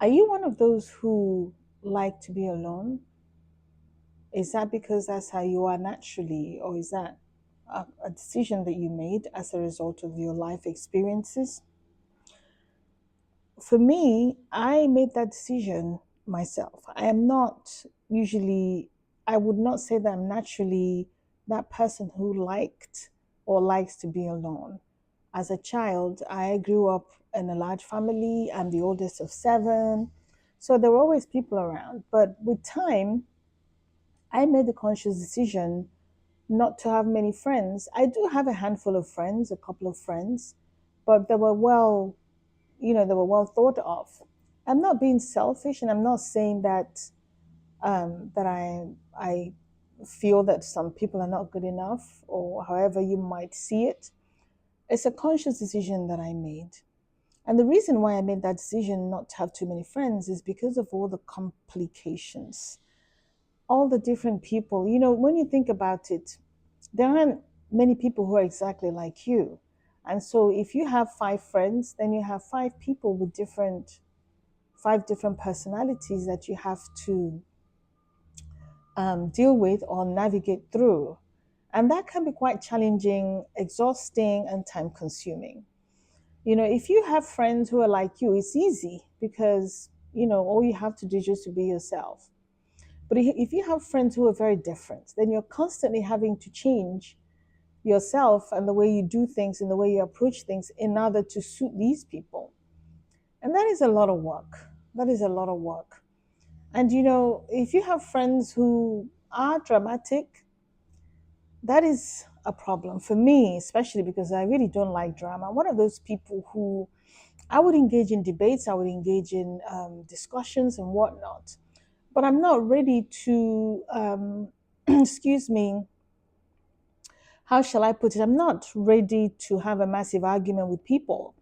Are you one of those who like to be alone? Is that because that's how you are naturally, or is that a decision that you made as a result of your life experiences? For me, I made that decision myself. I am not usually, I would not say that I'm naturally that person who liked or likes to be alone. As a child, I grew up in a large family. I'm the oldest of seven. So there were always people around. But with time, I made the conscious decision not to have many friends. I do have a handful of friends, a couple of friends, but they were well thought of. I'm not being selfish, and I'm not saying that I feel that some people are not good enough, or however you might see it. It's a conscious decision that I made. And the reason why I made that decision not to have too many friends is because of all the complications, all the different people. When you think about it, there aren't many people who are exactly like you. And so if you have five friends, then you have five people with five different personalities that you have to deal with or navigate through. And that can be quite challenging, exhausting, and time consuming. If you have friends who are like you, it's easy because, all you have to do is just to be yourself. But if you have friends who are very different, then you're constantly having to change yourself and the way you do things and the way you approach things in order to suit these people. And that is a lot of work. That is a lot of work. And if you have friends who are dramatic, that is a problem for me, especially because I really don't like drama. One of those people who I would engage in debates, I would engage in discussions and whatnot, but I'm not ready to, excuse me, how shall I put it? I'm not ready to have a massive argument with people.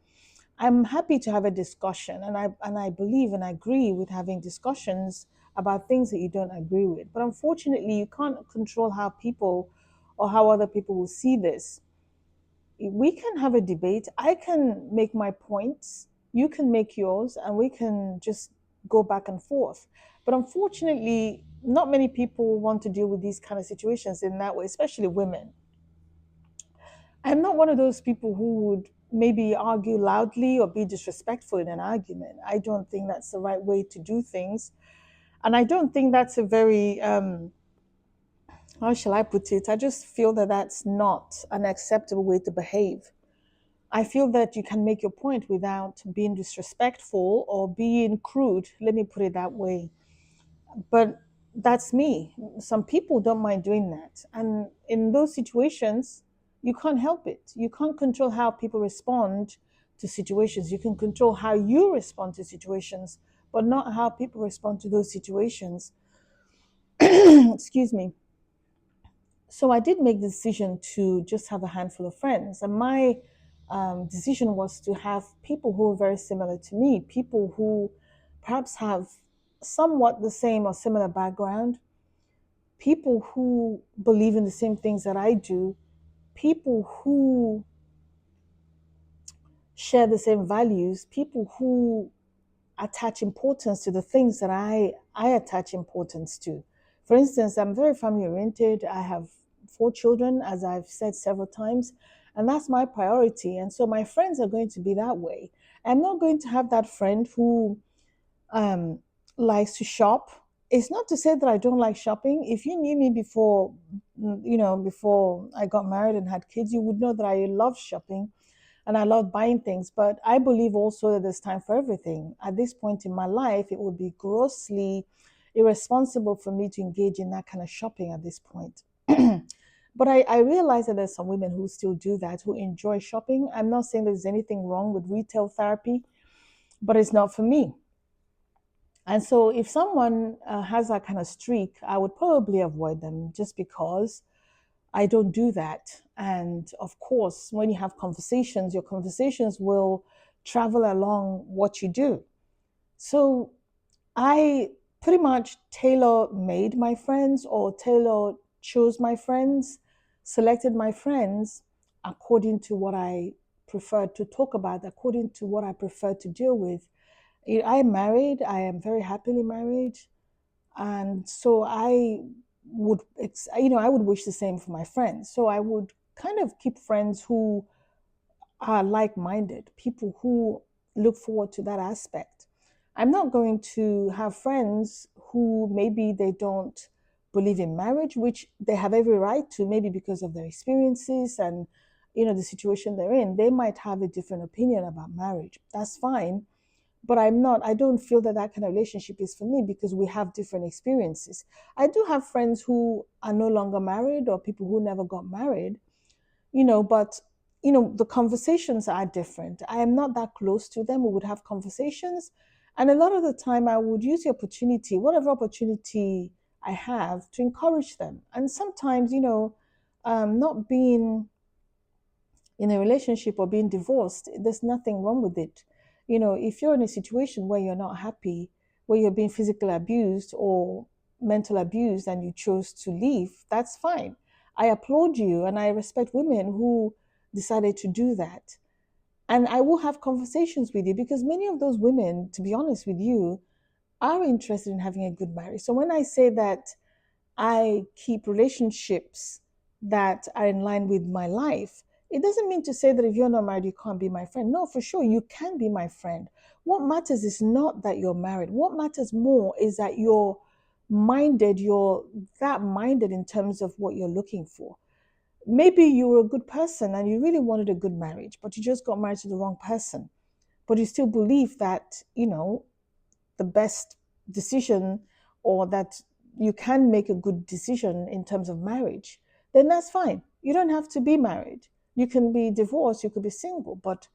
I'm happy to have a discussion, and I believe and agree with having discussions about things that you don't agree with. But unfortunately, you can't control how people or how other people will see this. We can have a debate. I can make my points, you can make yours, and we can just go back and forth. But unfortunately, not many people want to deal with these kind of situations in that way, especially women. I'm not one of those people who would maybe argue loudly or be disrespectful in an argument. I don't think that's the right way to do things. And I don't think that's a very, how shall I put it? I just feel that that's not an acceptable way to behave. I feel that you can make your point without being disrespectful or being crude. Let me put it that way. But that's me. Some people don't mind doing that. And in those situations, you can't help it. You can't control how people respond to situations. You can control how you respond to situations, but not how people respond to those situations. Excuse me. So I did make the decision to just have a handful of friends. And my decision was to have people who are very similar to me, people who perhaps have somewhat the same or similar background, people who believe in the same things that I do, people who share the same values, people who attach importance to the things that I attach importance to. For instance, I'm very family oriented. I have four children, as I've said several times, and that's my priority. And so my friends are going to be that way. I'm not going to have that friend who um, likes to shop. It's not to say that I don't like shopping. If you knew me before, before I got married and had kids, you would know that I love shopping and I love buying things. But I believe also that there's time for everything. At this point in my life, it would be grossly irresponsible for me to engage in that kind of shopping at this point. But I realize that there's some women who still do that, who enjoy shopping. I'm not saying there's anything wrong with retail therapy, but it's not for me. And so, if someone has that kind of streak, I would probably avoid them just because I don't do that. And of course, when you have conversations, your conversations will travel along what you do. So, I pretty much tailor made my friends or tailor chose my friends, selected my friends according to what I prefer to talk about, according to what I prefer to deal with I am married. I am very happily married, and so I would wish the same for my friends. So I would kind of keep friends who are like-minded, people who look forward to that aspect. I'm not going to have friends who maybe they don't believe in marriage, which they have every right to, maybe because of their experiences and the situation they're in. They might have a different opinion about marriage. That's fine, but I don't feel that that kind of relationship is for me because we have different experiences. I do have friends who are no longer married or people who never got married, but the conversations are different. I am not that close to them. We would have conversations, and a lot of the time I would use the opportunity, whatever opportunity I have, to encourage them. And sometimes, not being in a relationship or being divorced, there's nothing wrong with it. If you're in a situation where you're not happy, where you're being physically abused or mental abused, and you chose to leave, that's fine. I applaud you and I respect women who decided to do that. And I will have conversations with you because many of those women, to be honest with you, are interested in having a good marriage. So when I say that I keep relationships that are in line with my life, it doesn't mean to say that if you're not married, you can't be my friend. No, for sure, you can be my friend. What matters is not that you're married. What matters more is that you're that minded in terms of what you're looking for. Maybe you were a good person and you really wanted a good marriage, but you just got married to the wrong person. But you still believe that, the best decision, or that you can make a good decision in terms of marriage, then that's fine. You don't have to be married. You can be divorced, you could be single, but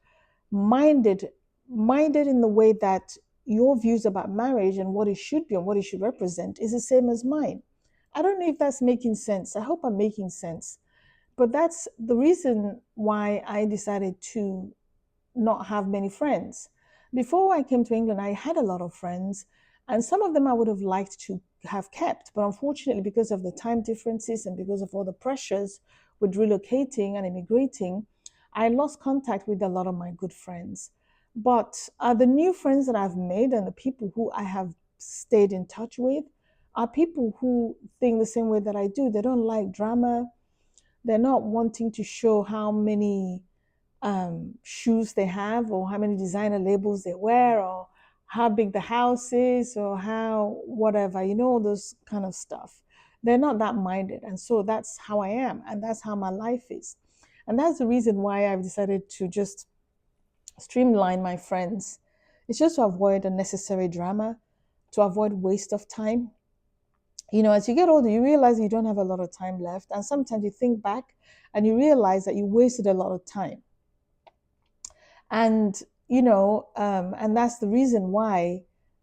minded minded in the way that your views about marriage and what it should be and what it should represent is the same as mine. I don't know if that's making sense. I hope I'm making sense. But that's the reason why I decided to not have many friends. Before I came to England, I had a lot of friends, and some of them I would have liked to have kept. But unfortunately, because of the time differences and because of all the pressures with relocating and immigrating, I lost contact with a lot of my good friends. But the new friends that I've made and the people who I have stayed in touch with are people who think the same way that I do. They don't like drama. They're not wanting to show how many shoes they have or how many designer labels they wear or how big the house is or how whatever, all those kind of stuff. They're not that minded. And so that's how I am. And that's how my life is. And that's the reason why I've decided to just streamline my friends. It's just to avoid unnecessary drama, to avoid waste of time. As you get older, you realize you don't have a lot of time left. And sometimes you think back and you realize that you wasted a lot of time. And and that's the reason why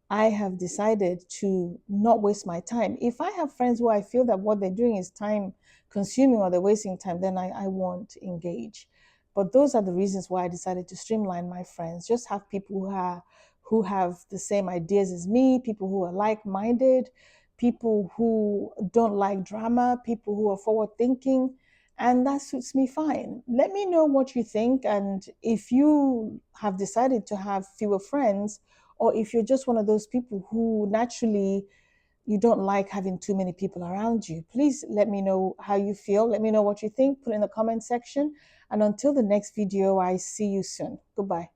I have decided to not waste my time. If I have friends who I feel that what they're doing is time consuming or they're wasting time, then I won't engage. But those are the reasons why I decided to streamline my friends. Just have people who have the same ideas as me, people who are like-minded, people who don't like drama, people who are forward thinking, and that suits me fine. Let me know what you think, and if you have decided to have fewer friends, or if you're just one of those people who naturally you don't like having too many people around you, please let me know how you feel. Let me know what you think. Put in the comment section. And until the next video, I see you soon. Goodbye.